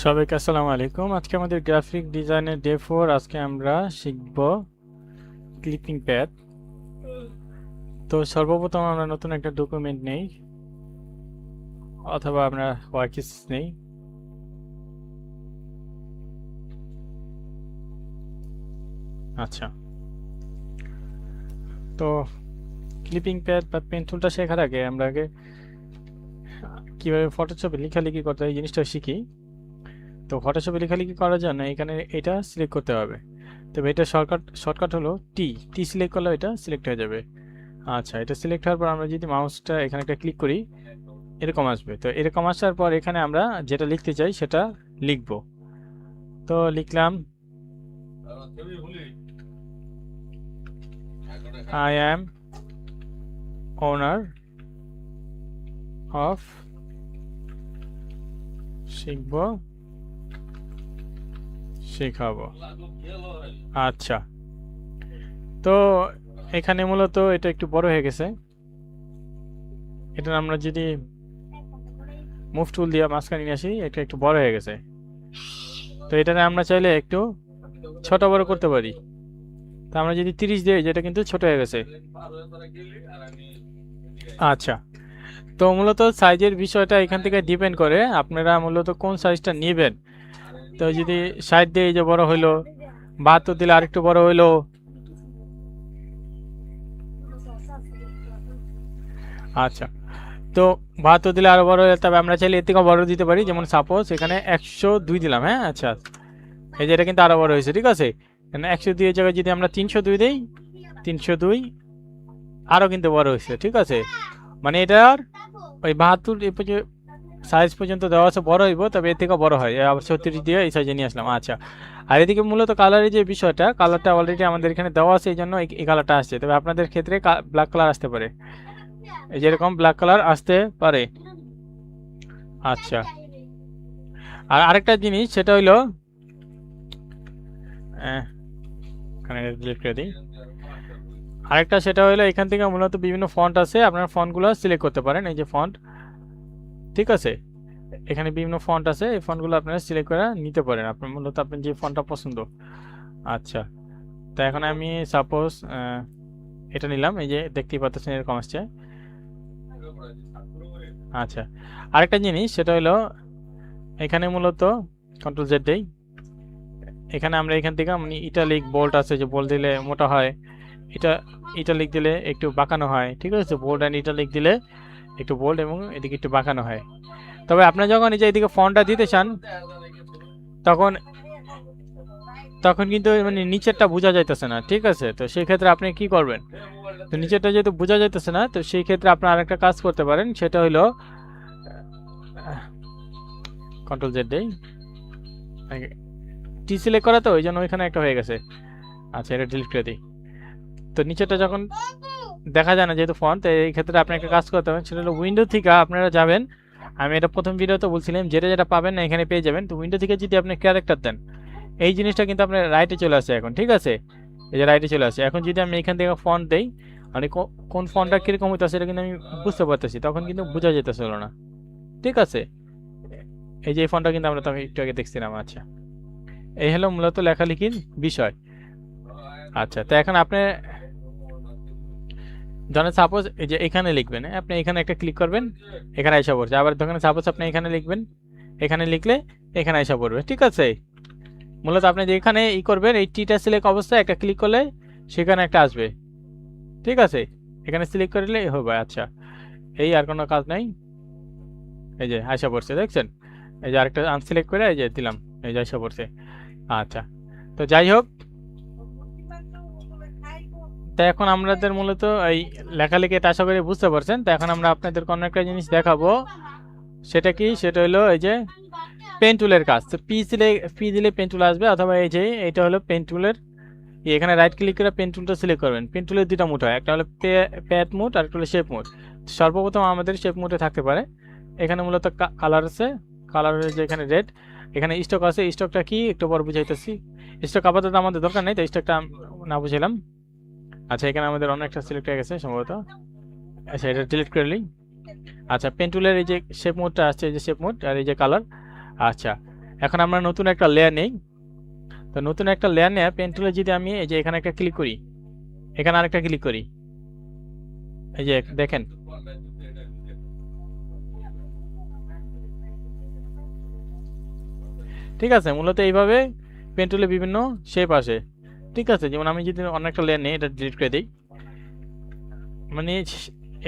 সবাইকে আসসালামু আলাইকুম। আজকে আমাদের গ্রাফিক ডিজাইনের ডে 4। আজকে আমরা শিখব ক্লিপিং প্যাড। তো সর্বপ্রথম আমরা নতুন একটা ডকুমেন্ট নেই, অথবা আমরা ওয়ার্কস নেই। আচ্ছা, তো ক্লিপিং প্যাড বা পেন টুলটা শেখার আগে আমরা কিভাবে ফটোশপে লেখালেখি করতে হয় এই জিনিসটা শিখি। তো ফটোশপে লেখালেখি করার জন্য এখানে এটা সিলেক্ট করতে হবে। তবে এটা শর্টকাট হলো টি সিলেক্ট করলে এটা সিলেক্ট হয়ে যাবে। আচ্ছা, এটা সিলেক্ট হওয়ার পর আমরা যদি মাউসটা এখানে একটা ক্লিক করি, এরকম আসবে। তো এরকম আসার পর এখানে আমরা যেটা লিখতে চাই সেটা লিখব। তো লিখলাম I am owner of শিখব শেখাবো। আচ্ছা, তো এখানে মূলত এটা একটু বড় হয়ে গেছে। এটা আমরা যদি মুভ টুল দিয়ে মাঝখানে নিয়ে আসি, এটা একটু বড় হয়ে গেছে। তো এটাকে আমরা চাইলে একটু ছোট বড় করতে পারি। তো আমরা যদি 30 দিই, যেটা কিন্তু ছোট হয়ে গেছে। আচ্ছা, তো মূলত সাইজের বিষয়টা এখান থেকে ডিপেন্ড করে আপনারা মূলত কোন সাইজটা নেবেন। তো যদি 60 দিয়ে এই যে বড় হইলো, 72 দিলে আরেকটু বড় হইলো। আচ্ছা, তো 72 দিলে আরো বড় হয়ে, তবে আমরা চাইলে এর থেকে বড় দিতে পারি। যেমন সাপোজ এখানে 102 দিলাম। হ্যাঁ, আচ্ছা, এই যে এটা কিন্তু আরো বড় হয়েছে। ঠিক আছে, 102 এর জায়গায় যদি আমরা 302 দিই, 302 আরো কিন্তু বড় হয়েছে। ঠিক আছে, মানে এটার ওই 72 সাইজ পর্যন্ত দেওয়া আছে, বড় হইব, তবে এর থেকে বড় হয়। আবার 36 দিয়ে এই সাইজে নিয়ে আসলাম। আচ্ছা, আর এদিকে মূলত কালারের যে বিষয়টা, কালারটা অলরেডি আমাদের এখানে দেওয়া আছে, এই জন্য এই কালারটা আসছে। তবে আপনাদের ক্ষেত্রে ব্ল্যাক কালার আসতে পারে, এই যেরকম ব্ল্যাক কালার আসতে পারে। আচ্ছা, আর আরেকটা জিনিস সেটা হইলো, এখানে ডিলিট করে দিই। আরেকটা সেটা হইলো, এখান থেকে মূলত বিভিন্ন ফন্ট আছে, আপনারা ফন্টগুলো সিলেক্ট করতে পারেন। এই যে ফন্ট, ঠিক আছে, এখানে বিভিন্ন ফন্ট আছে, এই ফন্টগুলো আপনারা সিলেক্ট করে নিতে পারেন, আপনার মূলত আপনার যে ফন্টটা পছন্দ। আচ্ছা, তো এখন আমি সাপোজ এটা নিলাম, এই যে দেখতেই পাচ্ছেন এরকম আসছে। আচ্ছা, আরেকটা জিনিস সেটা হলো, এখানে মূলত কন্ট্রোল জেড দেই। এখানে আমরা এখান থেকে মানে ইটালিক বোল্ড আছে, যে বোল্ড দিলে মোটা হয়, এটা ইটালিক দিলে একটু বাঁকানো হয়। ঠিক আছে, বোল্ড অ্যান্ড ইটালিক দিলে একটু বোল্ড এবং এদিকে একটু বাঁকানো হয়। তবে আপনারা যখন এই যে এদিকে ফন্টটা দিতে চান, তখন তখন কিন্তু মানে নিচেরটা বোঝা যাইতেছে না। ঠিক আছে, তো সেই ক্ষেত্রে আপনি কি করবেন? তো নিচেরটা যেহেতু বোঝা যাইতেছে না, তো সেই ক্ষেত্রে আপনার আরেকটা কাজ করতে পারেন, সেটা হলো কন্ট্রোল জেড দেই। টি সিলেক্ট করা, তো ওই জন্য ওইখানে একটা হয়ে গেছে। আচ্ছা, এটা ডিলিট করে দিই। তো নিচেরটা যখন দেখা যায় না যেহেতু ফন্ট, এই ক্ষেত্রে আপনি একটা কাজ করতে হবে, সেটা হলো উইন্ডো থেকে আপনারা যাবেন। আমি এটা প্রথম ভিডিওতে বলছিলাম, যেটা যেটা পাবেন না এখানে পেয়ে যাবেন। তো উইন্ডো থেকে যদি আপনি ক্যারেক্টার দেন, এই জিনিসটা কিন্তু আপনার রাইটে চলে আসে এখন। ঠিক আছে, এই যে রাইটে চলে আসে। এখন যদি আমি এখান থেকে ফন্ট দেই, মানে কোন ফন্টটা কিরকম হইতেছে সেটা কিন্তু আমি বুঝতে পারতেছি, তখন কিন্তু বোঝা যেতেছিল না। ঠিক আছে, এই যে এই ফন্টটা কিন্তু আমরা তখন একটু আগে দেখছিলাম। আচ্ছা, এই হলো মূলত লেখালেখির বিষয়। আচ্ছা, তো এখন আপনি ধরেন সাপোজ এই যে এখানে লিখবেন, আপনি এখানে একটা ক্লিক করবেন, এখানে আইসা পড়ছে। আবার ধরেন সাপোজ আপনি এখানে লিখবেন, এখানে লিখলে এখানে আইসা পড়বে। ঠিক আছে, মূলত আপনি যেখানে ই করবেন, এই টিটা সিলেক্ট অবস্থায় একটা ক্লিক করলে সেখানে একটা আসবে। ঠিক আছে, এখানে সিলেক্ট করলে হবে। আচ্ছা, এই আর কোনো কাজ নাই, এই যে আইসা পড়ছে, দেখছেন? এই যে আরেকটা আনসিলেক্ট করে এই যে দিলাম, এই যে আইসা পড়ছে। আচ্ছা, তো যাই হোক, তো এখন আমাদের মূলত এই লেখালেখি এটা আশা করি বুঝতে পারছেন। তো এখন আমরা আপনাদের কোনো একটা জিনিস দেখাবো, সেটা কি, সেটা হলো এই যে পেন টুলের কাজ। তো পি দিলে পেন টুল আসবে, অথবা এই যে এটা হলো পেন টুলের, এখানে রাইট ক্লিক করে পেন টুলটা সিলেক্ট করবেন। পেন টুলের দুটো মুড হয়, একটা হলো প্যাড মুড আর একটা হলো শেপ মুড। সর্বপ্রথম আমাদের শেপ মুডে থাকতে পারে। এখানে মূলত কালার আছে, কালারের যে এখানে রেড, এখানে স্টক আছে। স্টকটা কি একটু পর বুঝাইতেছি। স্টক আপাতত আমাদের দরকার নেই, তো স্টকটা না বুঝাইলাম। আচ্ছা, এখানে আমাদের অন্য একটা সিলেক্ট হয়ে গেছে সম্ভবত। আচ্ছা, এটা ডিলিট করে নিই। আচ্ছা, পেন টুলের এই যে শেপ মোডটা আসছে, এই যে শেপ মোড আর এই যে কালার। আচ্ছা, এখন আমরা নতুন একটা লেয়ার নেই। তো নতুন একটা লেয়ার নেয় পেন টুলে যদি আমি এই যে এখানে একটা ক্লিক করি, এখানে আরেকটা ক্লিক করি, এই যে দেখেন ঠিক আছে। মূলত এইভাবে পেন টুলে বিভিন্ন শেপ আসে, ঠিক আছে। যেমন আমি যদি অন্য একটা লেয়ার নেই, এটা ডিলিট করে দিই, মানে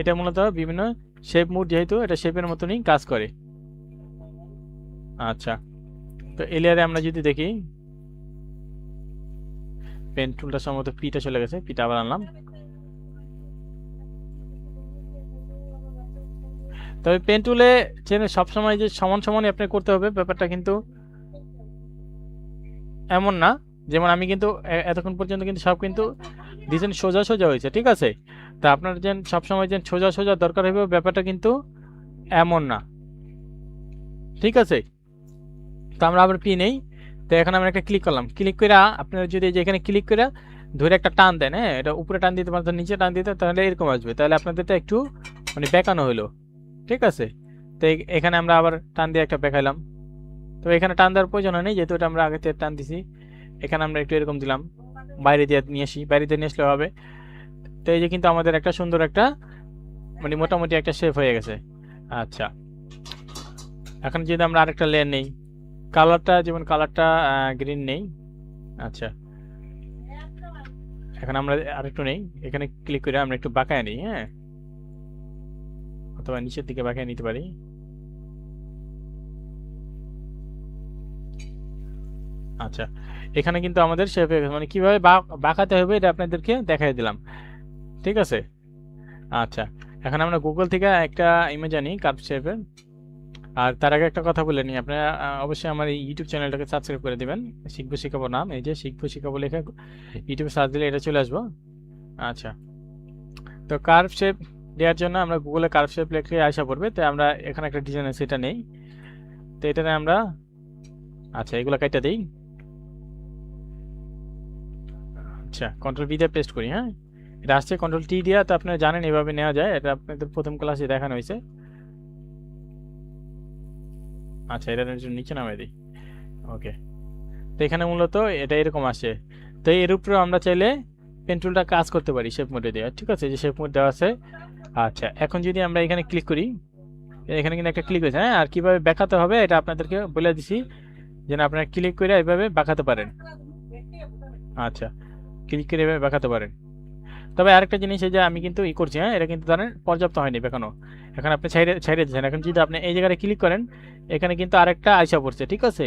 এটা মূলত বিভিন্ন শেপ মুড, যেহেতু এটা শেপের মতনই কাজ করে। আচ্ছা, তো এই লেয়ারে আমরা যদি দেখি পেন টুলটা সম্ভবত পিটা চলে গেছে, পিটা আবার আনলাম। তবে পেন টুলে সবসময় যে সমান সমানই আপনি করতে হবে ব্যাপারটা কিন্তু এমন না। যেমন আমি কিন্তু এতক্ষণ পর্যন্ত কিন্তু সব কিন্তু ডিজাইন সোজা সোজা হয়েছে, ঠিক আছে। তা আপনার যে সবসময় যে সোজা সোজা দরকার হবে ব্যাপারটা কিন্তু এমন না, ঠিক আছে। তো আমরা আবার পি নেই। তো এখন আমরা একটা ক্লিক করলাম, ক্লিক করে আপনারা যদি যেখানে ক্লিক করে ধরে একটা টান দেন, হ্যাঁ, এটা উপরে টান দিতে পারেন, নিচে টান দিতে, তাহলে এরকম আসবে, তাহলে আপনাদেরটা একটু মানে বেঁকানো হলো, ঠিক আছে। তো এখানে আমরা আবার টান দিয়ে একটা বেঁকাইলাম। তো এখানে টান দেওয়ার প্রয়োজন নেই, যেহেতু এটা আমরা আগে থেকে টান দিছি। এখানে আমরা একটু এরকম দিলাম, বাইরে দিয়ে নিয়ে আসি, বাইরে দিয়ে নিয়ে আসলে হবে। তো এই যে কিন্তু আমাদের একটা সুন্দর একটা মানে মোটামুটি একটা শেপ হয়ে গেছে। আচ্ছা, এখন যদি আমরা আরেকটা লেয়ার নেই, কালারটা যেমন কালারটা গ্রিন নেই। আচ্ছা, এখন আমরা আরেকটু নেই, এখানে ক্লিক করে আমরা একটু বাঁকায় নিই, হ্যাঁ, অথবা নিচের দিকে বাঁকায় নিতে পারি। আচ্ছা, এখানে কিন্তু আমাদের শেপ হয়ে গেছে, মানে কিভাবে বাঁকাতে হবে এটা আপনাদেরকে দেখাই দিলাম, ঠিক আছে। আচ্ছা, এখন আমরা গুগল থেকে একটা ইমেজ আনি কার্ভ শেপের। আর তার আগে একটা কথা বলে নিই, আপনারা অবশ্যই আমার এই ইউটিউব চ্যানেলটাকে সাবস্ক্রাইব করে দিবেন। শিখবো শিখাবো নাম, এই যে শিখবো শিখাবো লেখা ইউটিউবে সার্চ দিলে এটা চলে আসবো। আচ্ছা, তো কার্ভ শেপ দেওয়ার জন্য আমরা গুগলে কার্ভ শেপ লিখে আসা পড়বে। তো আমরা এখানে একটা ডিজাইন আছে, এটা নেই। তো এটা আমরা আচ্ছা এগুলো কেটে দিই। আচ্ছা, কন্ট্রোল ভি দিয়ে পেস্ট করি, হ্যাঁ, এটা আসছে কন্ট্রোল টি দিয়ে। তো আপনারা জানেন এভাবে নেওয়া যায়, এটা আপনাদের প্রথম ক্লাসে দেখানো হয়েছে। আচ্ছা, এটা নিচে নামিয়ে দিই, ওকে। তো এখানে মূলত এটা এরকম আসে। তো এর উপরে আমরা চাইলে পেন টুলটা কাজ করতে পারি শেপ মোডে দেওয়া, ঠিক আছে, যে শেপ মোড দেওয়া আছে। আচ্ছা, এখন যদি আমরা এখানে ক্লিক করি, এখানে কিন্তু একটা ক্লিক হয়েছে, হ্যাঁ। আর কিভাবে দেখাতে হবে এটা আপনাদেরকে বলে দিছি, যেন আপনারা ক্লিক করে এইভাবে দেখাতে পারেন। আচ্ছা, ক্লিক করে এভাবে দেখাতে পারেন। তবে আরেকটা জিনিস, এই যে আমি কিন্তু করছি, হ্যাঁ, এটা কিন্তু ধরেন পর্যাপ্ত হয়নি বেখানো। এখন আপনি ছাইড়ে ছাইড়ে দিচ্ছেন। এখন যদি আপনি এই জায়গায় ক্লিক করেন, এখানে কিন্তু আরেকটা আইসা পড়ছে, ঠিক আছে।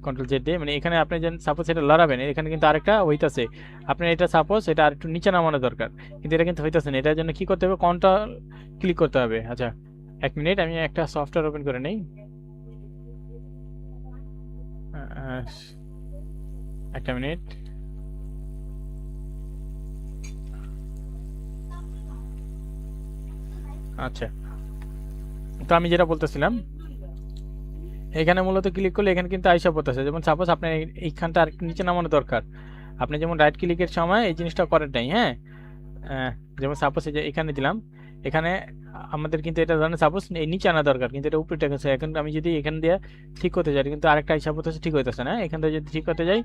কন্ট্রোল জেড দিয়ে মানে এখানে আপনি যেন সাপোজ এটা লড়াবেন, এখানে কিন্তু আরেকটা হইতাছে। আপনার এটা সাপোজ এটা আরেকটু নিচে নামানো দরকার, কিন্তু এটা কিন্তু হইতাছে না। এটার জন্য কি করতে হবে, কন্ট্রোল ক্লিক করতে হবে। আচ্ছা, এক মিনিট, আমি একটা সফটওয়্যার ওপেন করে নেই, একটা মিনিট। আচ্ছা, তো আমি যেটা বলতেছিলাম, এখানে মূলত ক্লিক করলে এখানে কিন্তু আইসা পড়তেছে। যেমন সাপোজ আপনার এইখানটা আর নিচে নামানো দরকার, আপনি যেমন রাইট ক্লিকের সময় এই জিনিসটা করেন নাই, হ্যাঁ। যেমন সাপোজ এই যে এখানে দিলাম, এখানে আমাদের কিন্তু এটা ধরেন সাপোজ এই নিচে আনা দরকার, কিন্তু এটা উপরে টেকেছে। এখন আমি যদি এখান দিয়ে ঠিক করতে যাই, কিন্তু আরেকটা হিসাব হচ্ছে ঠিক হইতেছে না, এখান থেকে যদি ঠিক করতে যাই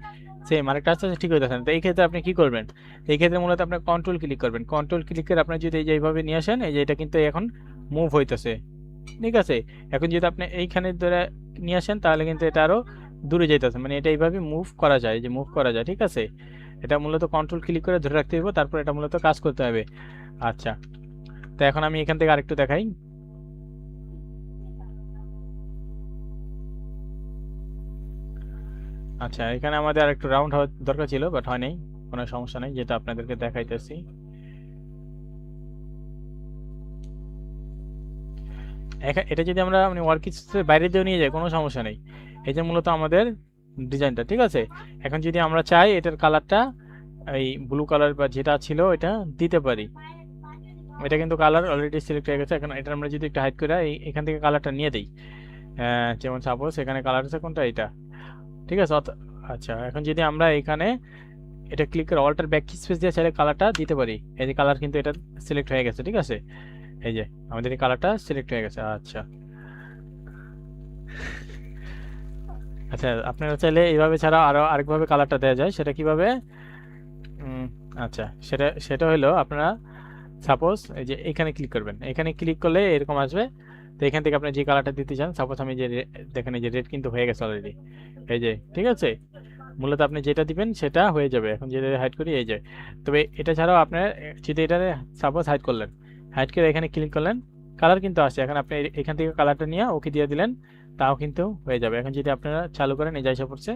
সেম আরেকটা আসতে ঠিক হইতেছে না। তো এই ক্ষেত্রে আপনি কি করবেন, এই ক্ষেত্রে মূলত আপনি কন্ট্রোল ক্লিক করবেন। কন্ট্রোল ক্লিক করে আপনি যদি এই যে এইভাবে নিয়ে আসেন, এই যে এটা কিন্তু এখন মুভ হইতেছে, ঠিক আছে। এখন যদি আপনি এইখানে ধরে নিয়ে আসেন, তাহলে কিন্তু এটা আরো দূরে যাইতেছে, মানে এটা এইভাবে মুভ করা যায়, যে মুভ করা যায়, ঠিক আছে। এটা মূলত কন্ট্রোল ক্লিক করে ধরে রাখতে হবে, তারপর এটা মূলত কাজ করতে হবে। আচ্ছা, তো এখন আমি এখান থেকে আরেকটু দেখাই। আচ্ছা, এখানে আমাদের আরেকটু রাউন্ড হওয়ার দরকার ছিল, বাট হয় নাই, কোনো সমস্যা নেই, যেটা আপনাদেরকে দেখাইতেছি। এটা যদি আমরা মানে ওয়ার্কস্পেসের বাইরে দিয়েও নিয়ে যাই, কোনো সমস্যা নেই। এই যে মূলত আমাদের ডিজাইনটা, ঠিক আছে। এখন যদি আমরা চাই এটার কালারটা এই ব্লু কালার বা যেটা ছিল এটা দিতে পারি, এটা কিন্তু কালার অলরেডি সিলেক্ট হয়ে গেছে। এখন এটা আমরা যদি একটু হাইড করে এখান থেকে কালারটা নিয়ে দিই, যেমন সাপোজ এখানে কালার আছে কোনটা, এটা, ঠিক আছে। আচ্ছা, এখন যদি আমরা এখানে এটা ক্লিক করে অল্টার ব্যাক স্পেস দিয়ে চাইলে কালারটা দিতে পারি। এই যে কালার কিন্তু এটা সিলেক্ট হয়ে গেছে, ঠিক আছে। এই যে আমাদের এই কালারটা সিলেক্ট হয়ে গেছে। আচ্ছা, আচ্ছা, আপনারা চাইলে এইভাবে ছাড়া আরো আরেকভাবে কালারটা দেওয়া যায়, সেটা কিভাবে? উম, আচ্ছা, সেটা সেটা হলো আপনারা সাপোজ এই যে এখানে ক্লিক করবেন, এখানে ক্লিক করলে এরকম আসবে। তো এখান থেকে আপনি যে কালারটা দিতে চান, সাপোজ আমি যে দেখেন এই যে রেড কিন্তু হয়ে গেছে অলরেডি, এই যে ঠিক আছে। মূলত আপনি যেটা দিবেন সেটা হয়ে যাবে। এখন যেটা হাইড করি এই যে, তবে এটা ছাড়াও আপনার যদি এটা সাপোজ হাইড করলেন, হাইড করে এখানে ক্লিক করলেন, কালার কিন্তু আসছে। এখন আপনি এখান থেকে কালারটা নিয়ে ওকে দিয়ে দিলেন, তাও কিন্তু হয়ে যাবে। এখন যদি আপনারা চালু করেন, এই যাই পড়ছে,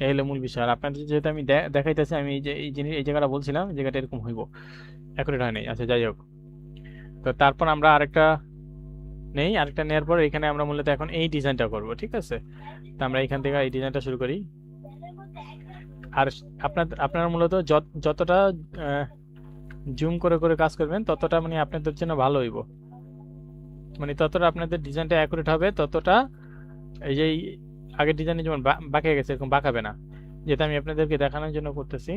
এই হলো মূল বিষয়। আর আপনাদের যেহেতু আমি দেখাইতেছি, আমি এই যে এই জিনিস এই জায়গাটা বলছিলাম, এই জায়গাটা এরকম হইব, অ্যাকুরেট হয় নাই। আচ্ছা, যাই হোক। তো তারপর আমরা আরেকটা নেই, আরেকটা নেওয়ার পর এখানে আমরা মূলত এখন এই ডিজাইনটা করব, ঠিক আছে। তো আমরা এখান থেকে এই ডিজাইনটা শুরু করি। আর আপনারা মূলত যতটা জুম করে করে কাজ করবেন, ততটা মানে আপনাদের জন্য ভালো হইব, মানে ততটা আপনাদের ডিজাইনটা অ্যাকুরেট হবে, ততটা এই যে আগের ডিজাইনে যেমন বাঁকে গেছে এরকম বাঁকাবে না, যেটা আমি আপনাদেরকে দেখানোর জন্য করতেছি।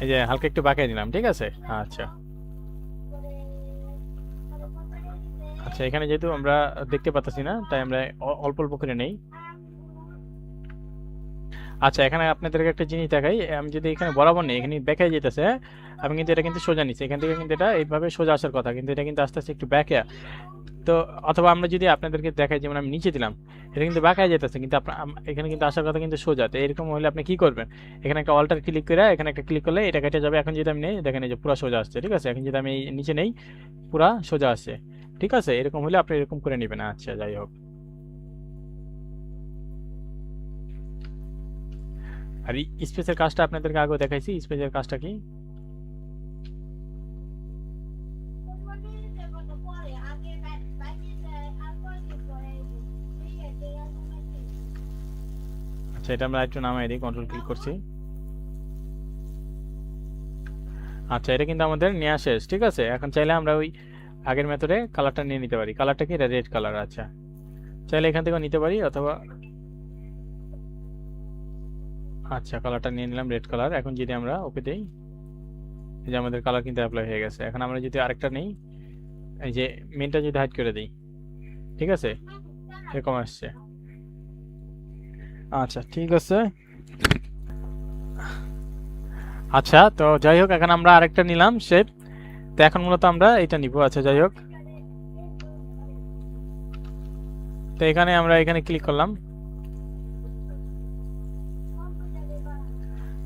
এই যে হালকা একটু বাঁকিয়ে দিলাম, ঠিক আছে। আচ্ছা আচ্ছা, এখানে যেহেতু আমরা দেখতে পাচ্ছি না, তাই আমরা অল্প অল্প করে নেই। আচ্ছা, এখানে আপনাদেরকে একটা জিনিস দেখাই। আমি যদি এখানে বরাবর নেই, এখানে ব্যাকে যেতেছে, আমি কিন্তু এটা কিন্তু সোজা নিচ্ছি, এখান থেকে কিন্তু এটা এইভাবে সোজা আসার কথা, কিন্তু এটা কিন্তু আস্তে আস্তে একটু ব্যাকে। তো অথবা আমরা যদি আপনাদেরকে দেখাই, যেমন আমি নিচে দিলাম, এটা কিন্তু বাঁকায় যেতেছে, কিন্তু আপনার এখানে কিন্তু আসার কথা কিন্তু সোজা। তো এরকম হলে আপনি কি করবেন? এখানে একটা অল্টার ক্লিক করে এখানে একটা ক্লিক করলে এটা কেটে যাবে। এখন যদি আমি নেই, দেখেন এই যে পুরো সোজা আসছে, ঠিক আছে। এখন যদি আমি নিচে নেই, পুরা সোজা আসছে, ঠিক আছে। এরকম হলে আপনি এরকম করে নেবেন। আচ্ছা, যাই হোক। আর স্পেসের কাজটা আপনাদেরকে আগে দেখাইছি, স্পেসের কাজটা কি। আচ্ছা, এটা আমরা একটু নামাই দিই, কন্ট্রোল ক্লিক করছি। আচ্ছা, এটা কিন্তু আমাদের নেওয়া শেষ, ঠিক আছে। এখন চাইলে আমরা ওই আগের মেথডে কালারটা নিয়ে নিতে পারি। কালারটা কি? এটা রেড কালার। আচ্ছা, চাইলে এখান থেকেও নিতে পারি, অথবা আচ্ছা, কালারটা নিয়ে নিলাম রেড কালার। এখন যদি আমরা ওকে দেই, এই যে আমাদের কালার কিন্তু অ্যাপ্লাই হয়ে গেছে। এখন আমরা যদি আরেকটা নেই, এই যে মেনটা যদি হাইড করে দিই, ঠিক আছে, এরকম আসছে। আচ্ছা, ঠিক আছে। আচ্ছা, তো যাই হোক, এখন আমরা আরেকটা নিলাম শেপ। তো এখন মূলত আমরা এটা নিব। আচ্ছা, যাই হোক। তো এখানে আমরা এখানে ক্লিক করলাম,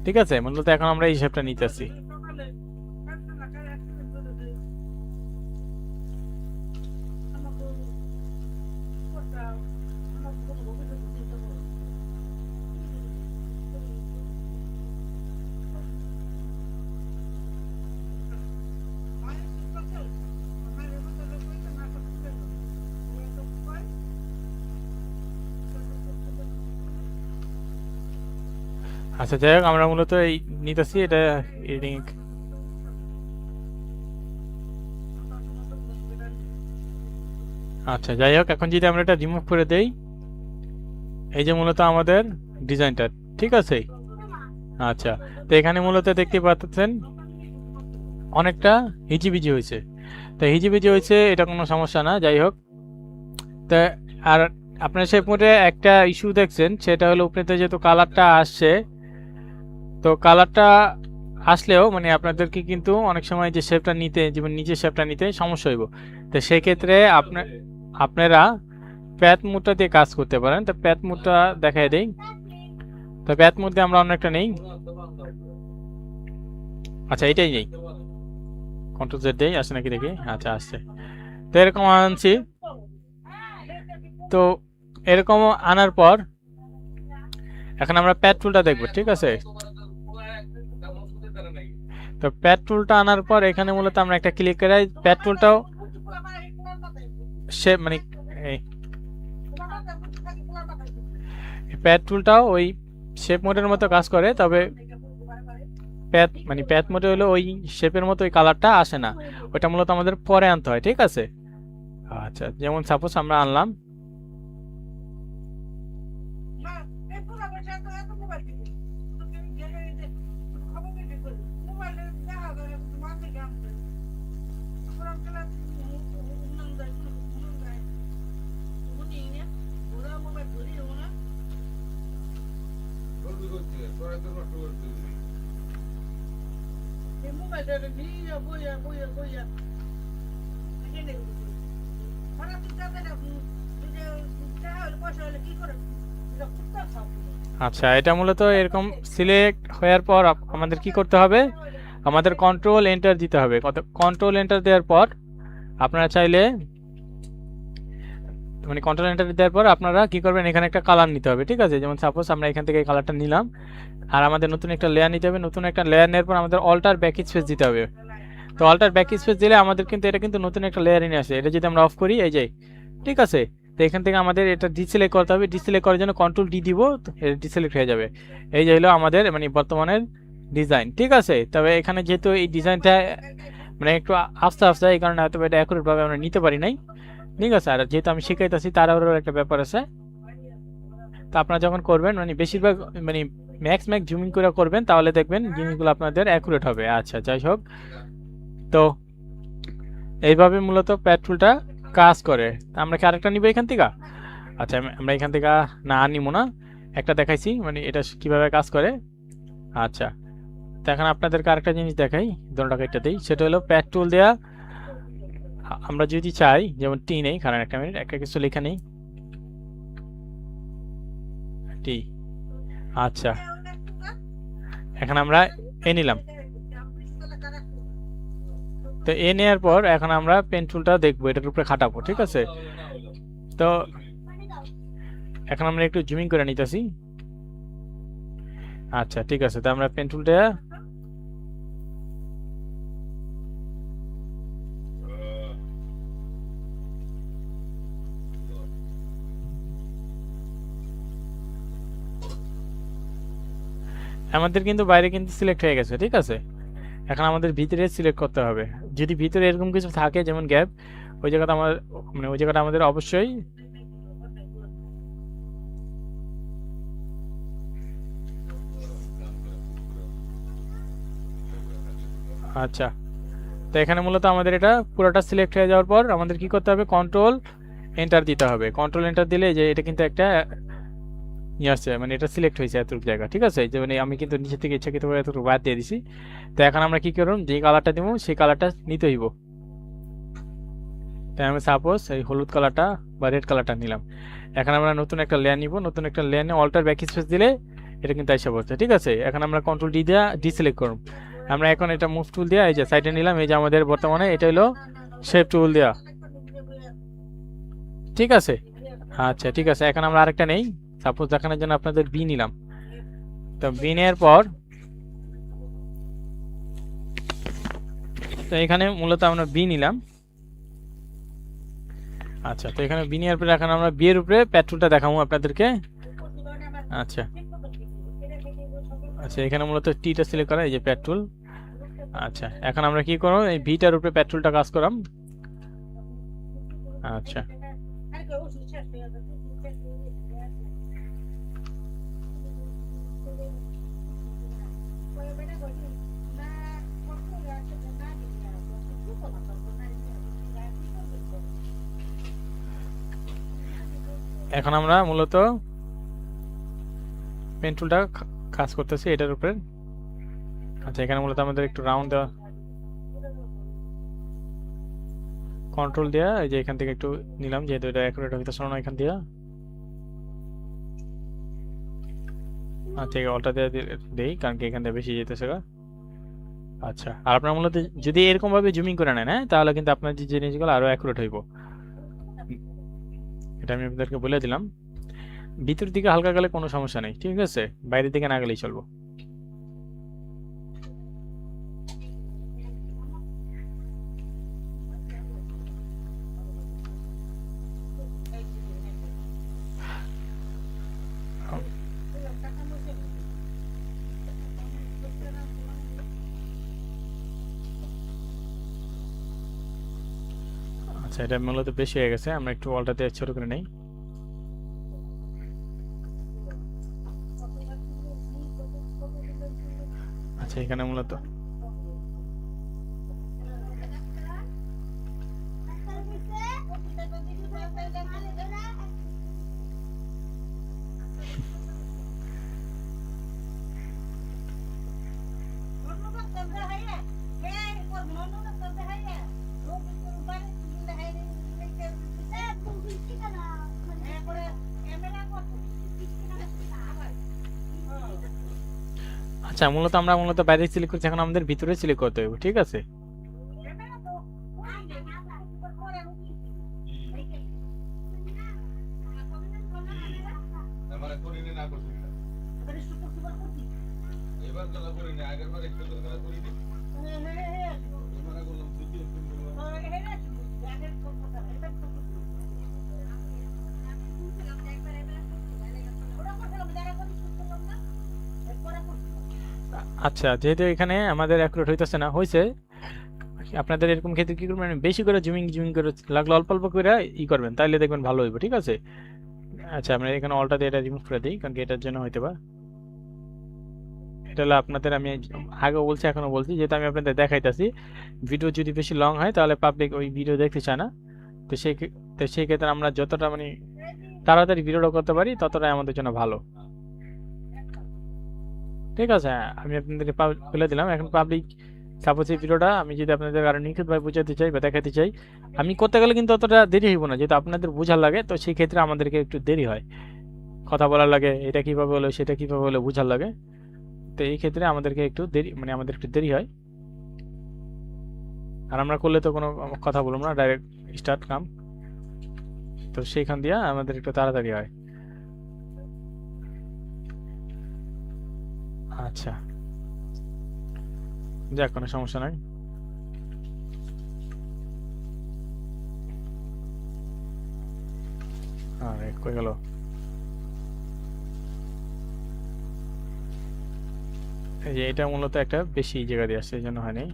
ঠিক আছে। মূলত এখন আমরা এই শেপটা নিতেছি। আচ্ছা, যাই হোক, আমরা মূলত এই নিতেছি এটা এডিটিং। আচ্ছা, যাই হোক, এখন যদি আমরা এটা রিমুভ করে দেই, এই যে মূলত আমাদের ডিজাইনটা, ঠিক আছে। আচ্ছা, তো এখানে মূলত দেখতে পাচ্ছেন অনেকটা হিজিবিজি হয়েছে। তো হিজিবিজি হয়েছে, এটা কোনো সমস্যা না। যাই হোক, তা আর আপনার শেপ মোডে একটা ইস্যু দেখছেন, সেটা হলো উপরেতে যেহেতু কালারটা আসছে, তো কালারটা আসলেও মানে আপনাদেরকে কিন্তু অনেক সময় যে শেপটা নিতে, যেমন নিচের শেপটা নিতে সমস্যা হইব। তো সেক্ষেত্রে আপনারা প্যাথ মোডটা দিয়ে কাজ করতে পারেন। তো প্যাথ মোডটা দেখাই দেই। তো প্যাথ মোড দিয়ে আমরা অনেকটা নেই। আচ্ছা, এটাই নেই, কন্ট্রোল জেড দেই, আসে নাকি দেখি। আচ্ছা, আসছে। তো এরকম আনছি। তো এরকম আনার পর এখন আমরা প্যাথ টুলটা দেখবো, ঠিক আছে। তো প্যাথ টুলটা আনার পর এখানে মূলত আমরা একটা ক্লিক করে প্যাথ টুলটাও শেপ মানে এই প্যাড টুলটাও ওই শেপ মোডের মতো কাজ করে, তবে প্যাথ মানে প্যাথ মোডে হলো ওই শেপের মতো ওই কালারটা আসে না, ওটা মূলত আমাদের পরে আনতে হয়, ঠিক আছে। আচ্ছা, যেমন সাপোজ আমরা আনলাম, আচ্ছা এটা মূলত এরকম সিলেক্ট হওয়ার পর আমাদের কি করতে হবে, আমাদের কন্ট্রোল এন্টার দিতে হবে। কন্ট্রোল এন্টার দেওয়ার পর আপনারা চাইলে মানে কন্ট্রোল এন্টার দেওয়ার পর আপনারা কি করবেন, এখানে একটা কালার নিতে হবে, ঠিক আছে। যেমন সাপোজ আমরা এখান থেকে এই কালারটা নিলাম, আর আমাদের নতুন একটা লেয়ার নিতে হবে। নতুন একটা লেয়ার নেওয়ার পর আমাদের অল্টার ব্যাক স্পেস দিতে হবে। তো অল্টার ব্যাক স্পেস দিলে আমাদের কিন্তু এটা কিন্তু নতুন একটা লেয়ার নিয়ে আসে। এটা যদি আমরা অফ করি, এই যে, ঠিক আছে। তো এখান থেকে আমাদের এটা ডিসিলেক্ট করতে হবে। ডিসিলেক্ট করার জন্য কন্ট্রোল ডি দিব, এটা ডিসিলেক্ট হয়ে যাবে। এই যে হলো আমাদের মানে বর্তমানের ডিজাইন, ঠিক আছে। তবে এখানে যেহেতু এই ডিজাইনটা মানে একটু আস্তে আস্তে, এই কারণে হয়তো এটা অ্যাকুরেট ভাবে আমরা নিতে পারি নাই, ঠিক আছে। আর যেহেতু আমি শিখাইতেছি তারও একটা ব্যাপার আছে। তো আপনারা যখন করবেন মানে বেশিরভাগ মানে ম্যাক্স জুমিং করে করবেন, তাহলে দেখবেন জিনিসগুলো আপনাদের অ্যাকুরেট হবে। আচ্ছা যাই হোক, তো এইভাবে মূলত প্যাড টুলটা কাজ করে। আমরা কি আরেকটা নিব এখান থেকে? আচ্ছা আমরা এখান থেকে না নিব না, একটা দেখাইছি মানে এটা কিভাবে কাজ করে। আচ্ছা, তো এখন আপনাদেরকে আরেকটা জিনিস দেখাই, ধরুন এটা দিই, সেটা হলো প্যাড টুল দেয়া। আমরা যদি চাই, যেমন টি নেই, কারণ একটা মিনিট একটা কিছু লেখা নেই, টি। আচ্ছা, এখন আমরা এ নিলাম। তো এ নেওয়ার পর এখন আমরা পেন টুলটা দেখবো, এটার উপরে খাটাবো, ঠিক আছে। তো এখন আমরা একটু জুমিং করে নিতেছি। আচ্ছা ঠিক আছে, তো আমরা পেন টুলটা আমাদের কিন্তু বাইরে কিন্তু সিলেক্ট হয়ে গেছে, ঠিক আছে। এখন আমাদের ভিতরে সিলেক্ট করতে হবে। যদি ভিতরে এরকম কিছু থাকে যেমন গ্যাপ, ওই জায়গাটা আমাদের মানে ওই জায়গাটা আমাদের অবশ্যই আচ্ছা। তো এখানে মূলত আমাদের এটা পুরোটা সিলেক্ট হয়ে যাওয়ার পর আমাদের কি করতে হবে, কন্ট্রোল এন্টার দিতে হবে। কন্ট্রোল এন্টার দিলে যে এটা কিন্তু একটা নিয়ে আসছে, মানে এটা সিলেক্ট হয়েছে এতটুকু জায়গা, ঠিক আছে। যে মানে আমি কিন্তু নিচে থেকে ইচ্ছাকৃতভাবে এতটুকু বাদ দিয়ে দিছি। তো এখন আমরা কি করব, যে কালারটা দিব সেই কালারটা নিতে হইব। তাই আমি সাপোজ এই হলুদ কালারটা বা রেড কালারটা নিলাম। এখন আমরা নতুন একটা লেয়ার নিব। নতুন একটা লেয়ার নিয়ে অল্টার ব্যাক স্পেস দিলে এটা কিন্তু এসে পড়ছে, ঠিক আছে। এখন আমরা কন্ট্রোল ডি দিয়ে ডিসিলেক্ট করব। আমরা এখন এটা মুভ টুল দিয়ে এই যে সাইডে নিলাম। এই যে আমাদের বর্তমানে এটা হলো শেপ টুল দেওয়া, ঠিক আছে। আচ্ছা ঠিক আছে, এখন আমরা আরেকটা নেই। সাপোজ দেখানোর জন্য আপনাদের বি নিলাম। তো বি নেওয়ার পর তো এখানে মূলত আমরা বি নিলাম। আচ্ছা, তো এখানে বি নেওয়ার পরে এখন আমরা বি এর উপরে পেট্রোলটা দেখাবো আপনাদেরকে। আচ্ছা আচ্ছা, এখানে মূলত টিটা সিলেক্ট করা, এই যে পেট্রোল। আচ্ছা, এখন আমরা কি করব, এই ভিটার উপরে পেট্রোলটা কাজ করাম। আচ্ছা এখন আমরা মূলত পেন টুলটা কাজ করতেছি এটার উপরে। আচ্ছা, এখানে মূলত আমাদের একটু রাউন্ড দেওয়া, কন্ট্রোল দেওয়া, এই যে এখান থেকে একটু নিলাম, যেহেতু এটা অ্যাকুরেট হইতেছে না এখান দিয়ে। আচ্ছা, অল্টা দিয়ে দেই, কারণ কি এখান থেকে বেশি যেতেছে গা। আচ্ছা, আর আপনার মূলত যদি এরকম ভাবে জুমিং করে নেন, হ্যাঁ, তাহলে কিন্তু আপনার যে জিনিসগুলো আরো অ্যাকুরেট হইব। এটা আমি আপনাদেরকে বলে দিলাম। ভিতর দিকে হালকা গেলে কোনো সমস্যা নেই, ঠিক আছে, বাইরের দিকে না গেলেই চলবো। আচ্ছা, এটা মূলত বেশি হয়ে গেছে, আমরা একটু অল্টাতে ছোট করে নেই। আচ্ছা, এখানে মূলত আচ্ছা, আমরা মূলত বাইরে সিলেক্ট করছি, এখন আমাদের ভিতরে সিলেক্ট করতে হবে, ঠিক আছে? আচ্ছা, যেহেতু এখানে আমাদের অ্যাকুরেট হইতেছে না, হয়েছে আপনাদের এরকম ক্ষেত্রে কি করবেন, বেশি করে জুমিং জুমিং করে লাগলো অল্প অল্প করে করবেন, তাইলে দেখবেন ভালো হইব, ঠিক আছে? আচ্ছা, আমরা এখানে অলটা দিয়ে এটা রিমুভ করে দিই, কারণ কি এটার জন্য হয়তো বা এটা হলো আপনাদের, আমি আগেও বলছি এখনো বলছি, যেহেতু আমি আপনাদের দেখাইতেছি, ভিডিও যদি বেশি লং হয় তাহলে পাবলিক ওই ভিডিও দেখতে চায় না। তো সেই ক্ষেত্রে আমরা যতটা মানে তাড়াতাড়ি ভিডিওটা করতে পারি ততটাই আমাদের জন্য ভালো, ঠিক আছে? আমি আপনাদেরকে বলে দিলাম। এখন পাবলিক সাপোজ এই ভিডিওটা আমি যদি আপনাদের আরো নিখুঁতভাবে বুঝাতে চাই বা দেখাতে চাই, আমি করতে গেলে কিন্তু অতটা দেরি হইব না, যেহেতু আপনাদের বোঝার লাগে, তো সেই ক্ষেত্রে আমাদেরকে একটু দেরি হয়, কথা বলার লাগে, এটা কিভাবে হলো সেটা কিভাবে হলো বোঝার লাগে। তো এই ক্ষেত্রে আমাদেরকে একটু দেরি, মানে আমাদের একটু দেরি হয়। আর আমরা করলে তো কোনো কথা বলবো না, ডাইরেক্ট স্টার্ট কাম, তো সেইখান দিয়ে আমাদের একটু তাড়াতাড়ি হয়। আচ্ছা, যাক, কোনো সমস্যা নাই। আরে কই গেল? এই যে এটা মূলত একটা বেশি জায়গা দিয়ে আসছে, এই জন্য হয়নি।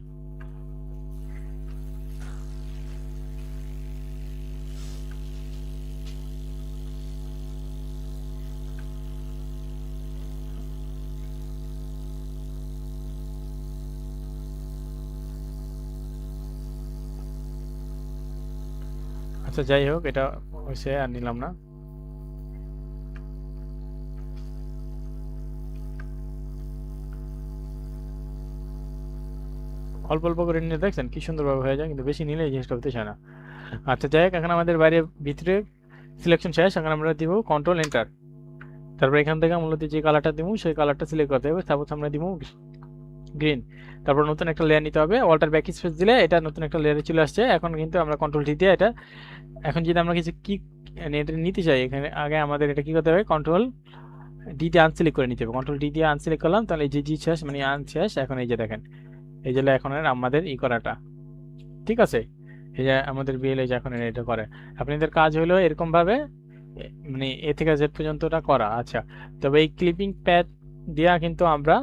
আচ্ছা, যাই হোক, এটা হয়েছে, আর নিলাম না। অল্প অল্প করে নিয়ে দেখছেন কি সুন্দরভাবে হয়ে যায়, কিন্তু বেশি নিলে এই জিনিসটা হতে চায় না। আচ্ছা, যাই হোক, এখন আমাদের বাইরে ভিতরে সিলেকশন শেষ, এখন আমরা দিব কন্ট্রোল এন্টার। তারপর এখান থেকে মূলত যে কালারটা দিব সেই কালারটা সিলেক্ট করতে হবে, সাপোজ আমরা দিব গ্রিন। তারপর নতুন একটা লেয়ার নিতে হবে, অল্টার ব্যাক স্পেস দিলে এটা নতুন একটা লেয়ারে চলে আসছে। এখন কিন্তু আমরা কন্ট্রোল ডি দিয়ে এটা, এখন যদি আমরা কিছু কি এটা নিতে চাই, এখানে আগে আমাদের এটা কি করতে হবে, কন্ট্রোল ডি দিয়ে আনসিলেক্ট করে নিতে হবে। কন্ট্রোল ডি দিয়ে আনসিলেক্ট করলাম, তাহলে এই যে জি শেষ মানে আনশেষ, এখন এই যে দেখেন, এই যে এখন আমাদের করাটা ঠিক আছে। এই যে আমাদের বিএল এই যে এখন এটা করে, আপনাদের কাজ হলো এরকম ভাবে মানে এ থেকে জেড পর্যন্তটা করা। আচ্ছা, তবে এই ক্লিপিং প্যাড দিয়া কিন্তু আমরা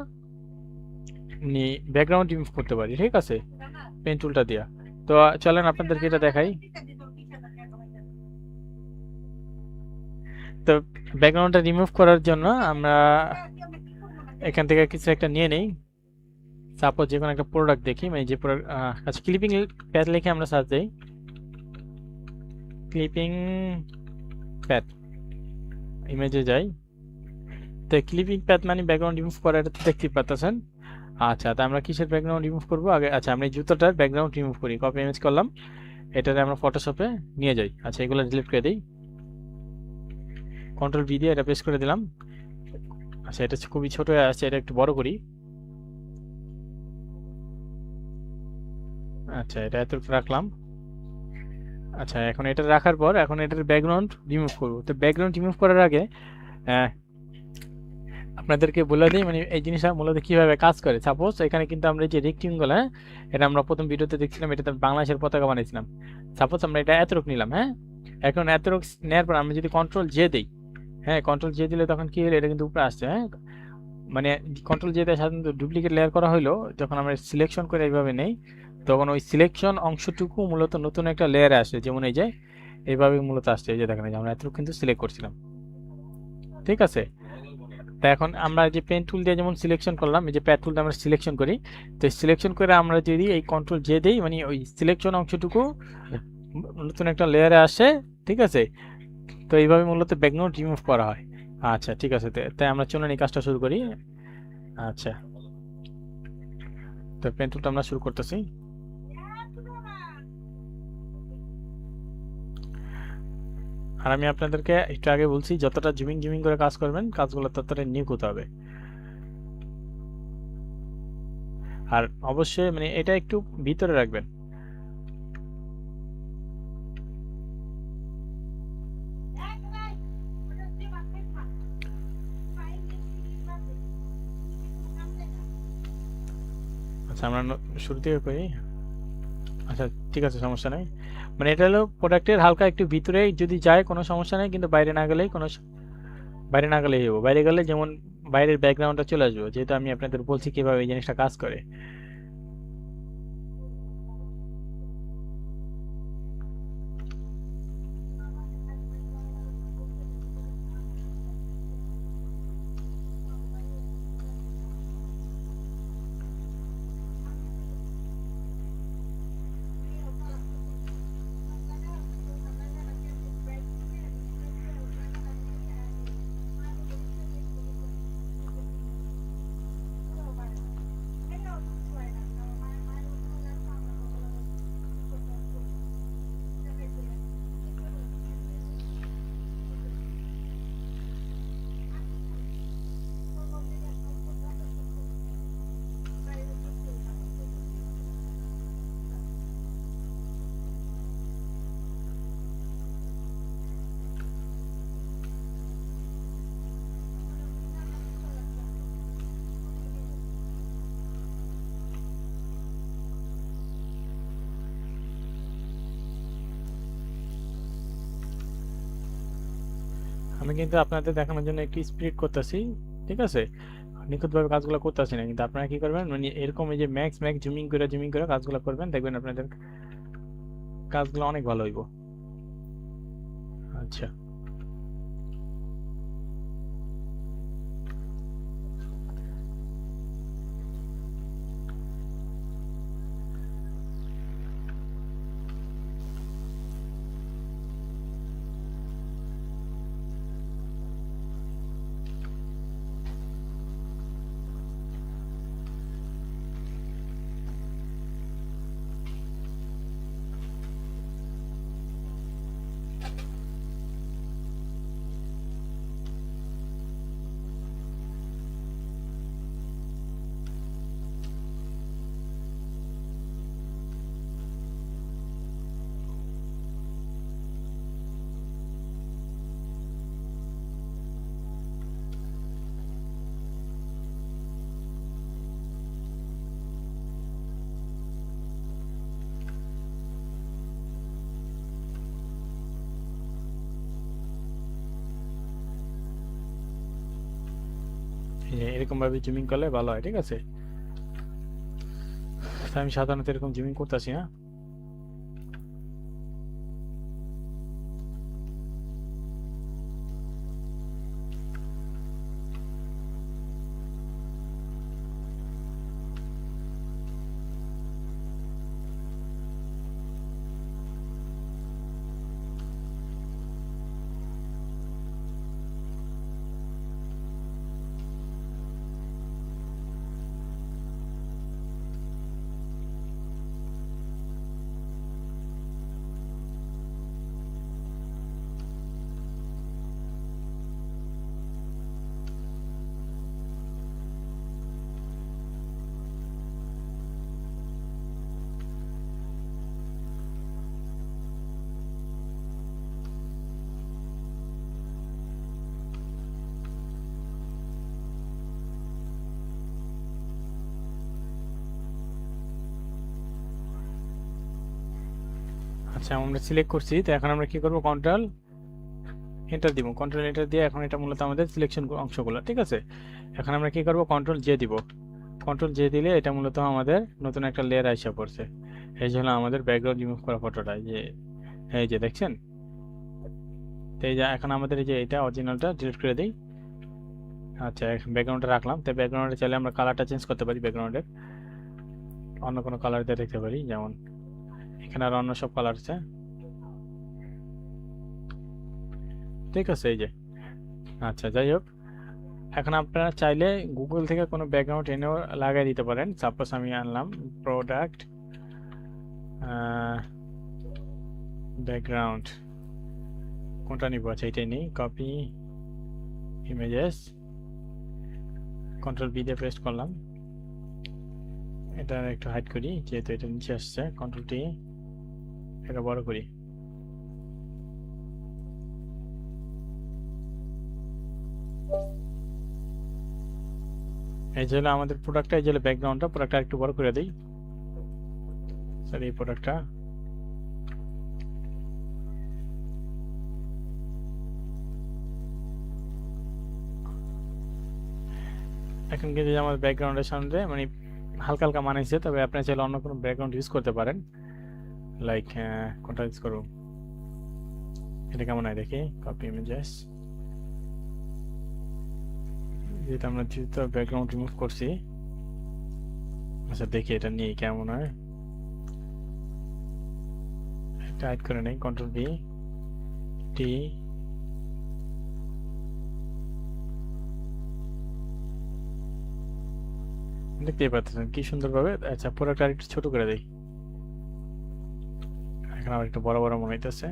ব্যাকগ্রাউন্ড রিমুভ করতে পারি, ঠিক আছে, পেন টুলটা দিয়া। তো চলেন আপনাদেরকে এটা দেখাই। তো ব্যাকগ্রাউন্ডটা রিমুভ করার জন্য আমরা এখান থেকে কিছু একটা নিয়ে নেই, সাপোজ যে কোনো একটা প্রোডাক্ট দেখি, মানে যে প্রোডাক্ট, আচ্ছা, ক্লিপিং প্যাড লিখে আমরা সার্চ দিই, ক্লিপিং প্যাড, ইমেজে যাই। তো ক্লিপিং প্যাড মানে ব্যাকগ্রাউন্ড রিমুভ করা, এটা দেখতে পাচ্ছেন। আচ্ছা, তো আমরা কিসের ব্যাকগ্রাউন্ড রিমুভ করবো আগে? আচ্ছা, আমরা এই জুতোটার ব্যাকগ্রাউন্ড রিমুভ করি, কপি ইমেজ করলাম, এটাতে আমরা ফটোশপে নিয়ে যাই। আচ্ছা, এগুলো ডিলিট করে দিই, কন্ট্রোল ভি দিয়ে এটা পেস্ট করে দিলাম। আচ্ছা, এটা খুবই ছোট হয়ে আসছে, এটা একটু বড় করি। আচ্ছা, এটা এত রাখলাম। আচ্ছা, এখন এটা রাখার পর এখন এটার ব্যাকগ্রাউন্ড রিমুভ করবো। তো ব্যাকগ্রাউন্ড রিমুভ করার আগে আপনাদেরকে বলে দিই মানে এই জিনিসটা মূলত কিভাবে কাজ করে। সাপোজ এখানে কিন্তু আমরা যে রেক্টেঙ্গল, হ্যাঁ, এটা আমরা প্রথম ভিডিওতে দেখছিলাম, এটাতে বাংলাদেশের পতাকা বানিয়েছিলাম। সাপোজ আমরা এটা এতটুক নিলাম, হ্যাঁ, এখন এতটুক নেওয়ার পর আমরা যদি কন্ট্রোল জে দিই, হ্যাঁ, কন্ট্রোল জে দিলে তখন কি হলো, এটা কিন্তু উপরে আসছে, হ্যাঁ, মানে কন্ট্রোল জে দিয়ে সাধারণত ডুপ্লিকেট লেয়ার করা হলো, যখন আমরা সিলেকশন করে এইভাবে নেই তখন ওই সিলেকশন অংশটুকু মূলত নতুন একটা লেয়ারে আসে, যেমন এই যে এইভাবে মূলত আসছে। এই যে দেখেন, এই যে আমরা এতটুকু কিন্তু সিলেক্ট করছিলাম, ঠিক আছে। তা এখন আমরা যে পেন টুল দিয়ে যেমন সিলেকশন করলাম, এই যে প্যাড টুল দিয়ে আমরা সিলেকশন করি, তো সিলেকশন করে আমরা যদি এই কন্ট্রোল জে দেই, মানে ওই সিলেকশন অংশটুকু নতুন একটা লেয়ারে আসে, ঠিক আছে। তো এইভাবে মূলত ব্যাকগ্রাউন্ড রিমুভ করা হয়। আচ্ছা ঠিক আছে, তাই আমরা চলুন এই কাজটা শুরু করি। আচ্ছা, তো পেন টুলটা আমরা শুরু করতেছি। আর আমি আপনাদেরকে একটু আগে বলছি, যতটা জুমিং জুমিং করে কাজ করবেন, কাজগুলো ততটা নিখুঁত হতে হবে। আর অবশ্যই মানে এটা একটু ভিতরে রাখবেন। আচ্ছা, আমরা শুরু থেকে করি। আচ্ছা ঠিক আছে, সমস্যা নেই। মানে এটা হলো প্রোডাক্টের হালকা একটু ভিতরে যদি যায় কোনো সমস্যা নেই, কিন্তু বাইরে না গেলেই বাইরে না গেলেই হবো। বাইরে গেলে যেমন বাইরের ব্যাকগ্রাউন্ডটা চলে আসবে, যেহেতু আমি আপনাদের বলছি কিভাবে এই জিনিসটা কাজ করে। আমি কিন্তু আপনাদের দেখানোর জন্য একটু স্পিড করতেছি, ঠিক আছে। নিখুঁতভাবে কাজগুলো করতেছি না, কিন্তু আপনারা কি করবেন, মানে এরকম এই যে ম্যাক্স ম্যাক্স জুমিং করে কাজগুলো করবেন, দেখবেন আপনাদের কাজগুলো অনেক ভালো হইব। আচ্ছা, এই যে এরকম ভাবে জুমিং করলে ভালো হয়, ঠিক আছে। তো আমি সাধারণত এরকম জুমিং করতেছি না। আচ্ছা, আমরা সিলেক্ট করছি, তো এখন আমরা কি করব, কন্ট্রোল এন্টার দিব। কন্ট্রোল এন্টার দিয়ে এখন এটা মূলত আমাদের সিলেকশন অংশগুলো, ঠিক আছে। এখন আমরা কি করব, কন্ট্রোল জে দিব। কন্ট্রোল জে দিলে এটা মূলত আমাদের নতুন একটা লেয়ার আইসা পড়ছে। এই জন্য আমাদের ব্যাকগ্রাউন্ড রিমুভ করা ফটোটা, এই যে দেখছেন। তো এই যে এখন আমাদের এই যে এটা অরিজিনালটা ডিলিট করে দিই। আচ্ছা, ব্যাকগ্রাউন্ডটা রাখলাম। তো ব্যাকগ্রাউন্ডে চাইলে আমরা কালারটা চেঞ্জ করতে পারি, ব্যাকগ্রাউন্ডের অন্য কোনো কালার দিয়ে দেখতে পারি, যেমন এখানে আর অন্য সব কালার আছে। ঠিক আছে, এই যে। আচ্ছা, যাই হোক, এখন আপনারা চাইলে গুগল থেকে কোনো ব্যাকগ্রাউন্ড এনেও লাগাই দিতে পারেন। সাপোজ আমি আনলাম প্রোডাক্ট ব্যাকগ্রাউন্ড, কোনটা নিব? আচ্ছা, এটাই নেই। কপি ইমেজেস, কন্ট্রোল বি দিয়ে পেস্ট করলাম। এটা একটু হাইড করি যেহেতু এটা নিচে আসছে। কন্ট্রোল টি, এটা বড় করি। এই যে আমাদের প্রোডাক্টটা, এই যে ব্যাকগ্রাউন্ডটা, প্রোডাক্টটা একটু বড় করে দিই। সরি, এই প্রোডাক্টটা এখন কিন্তু আমার ব্যাকগ্রাউন্ডের সামনে মানে হালকা হালকা মানাইছে, তবে আপনি চাইলে অন্য কোনো ব্যাকগ্রাউন্ড ইউজ করতে পারেন। লাইক কোনটা ইউজ করব? এটা কেমন হয় দেখি। কপি ইমেজেস, যেটা আমরা যেহেতু ব্যাকগ্রাউন্ড রিমুভ করছি। আচ্ছা, দেখি এটা নিয়ে কেমন হয়। টাইপ করে নেই, কন্ট্রোল বি টি। দেখতেই পাচ্ছেন কি সুন্দরভাবে। আচ্ছা, পুরোটা একটু ছোট করে দেই, এখন আবার একটু বড় বড় মনে হইতেছে।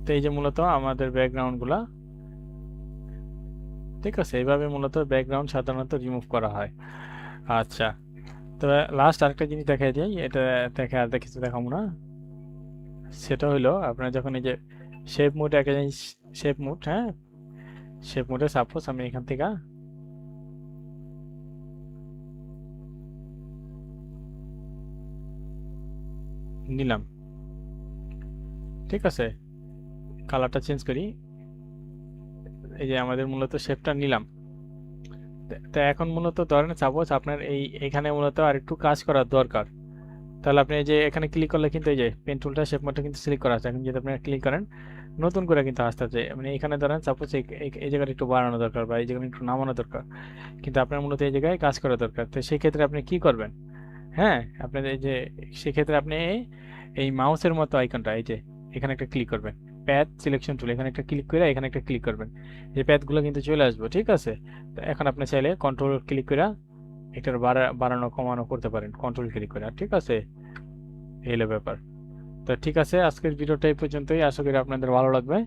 তো এই যে মূলত আমাদের ব্যাকগ্রাউন্ড গুলা, ঠিক আছে, এইভাবে মূলত ব্যাকগ্রাউন্ড সাধারণত রিমুভ করা হয়। আচ্ছা, তো লাস্ট আরেকটা জিনিস দেখাই দিই, এটা দেখে আর কিছু দেখাবো না। সেটা হলো আপনার যখন এই যে শেপ মোড, একটা জিনিস শেপ মোড, হ্যাঁ, শেপ মোডে সাপোজ আমি এখান থেকে নিলাম, ঠিক আছে, কালারটা চেঞ্জ করি। এই যে আমাদের মূলত শেপটা নিলাম। তো এখন মূলত ধরেন সাপোজ আপনার এখানে মূলত আর একটু কাজ করার দরকার, তাহলে আপনি এই যে এখানে ক্লিক করলে কিন্তু এই যে পেন টুলটা, শেপ মোডটা কিন্তু সিলেক্ট করা আছে। এখন যদি আপনি ক্লিক করেন, নতুন করে কিন্তু আসতে আছে, মানে এখানে ধরেন সাপোজ এই জায়গাটা একটু বাড়ানো দরকার বা এই জায়গাটা একটু নামানো দরকার, কিন্তু আপনার মূলত এই জায়গায় কাজ করা দরকার। তো সেই ক্ষেত্রে আপনি কি করবেন? হ্যাঁ, আপনার এই যে সেক্ষেত্রে আপনি এই মাউসের মতো আইকনটা, এই যে এখানে একটা ক্লিক করবেন, প্যাথ সিলেকশন টুল, এখানে একটা ক্লিক করে এখানে একটা ক্লিক করবেন, এই প্যাথগুলো কিন্তু চলে আসবে, ঠিক আছে। তো এখন আপনি চাইলে কন্ট্রোল ক্লিক করে একটা বাড়ানো কমানো করতে পারেন কন্ট্রোল ক্লিক করে, ঠিক আছে। এই হলো ব্যাপার। তো ঠিক আছে, আজকের ভিডিওটা এই পর্যন্তই, আশা করি আপনাদের ভালো লাগবে।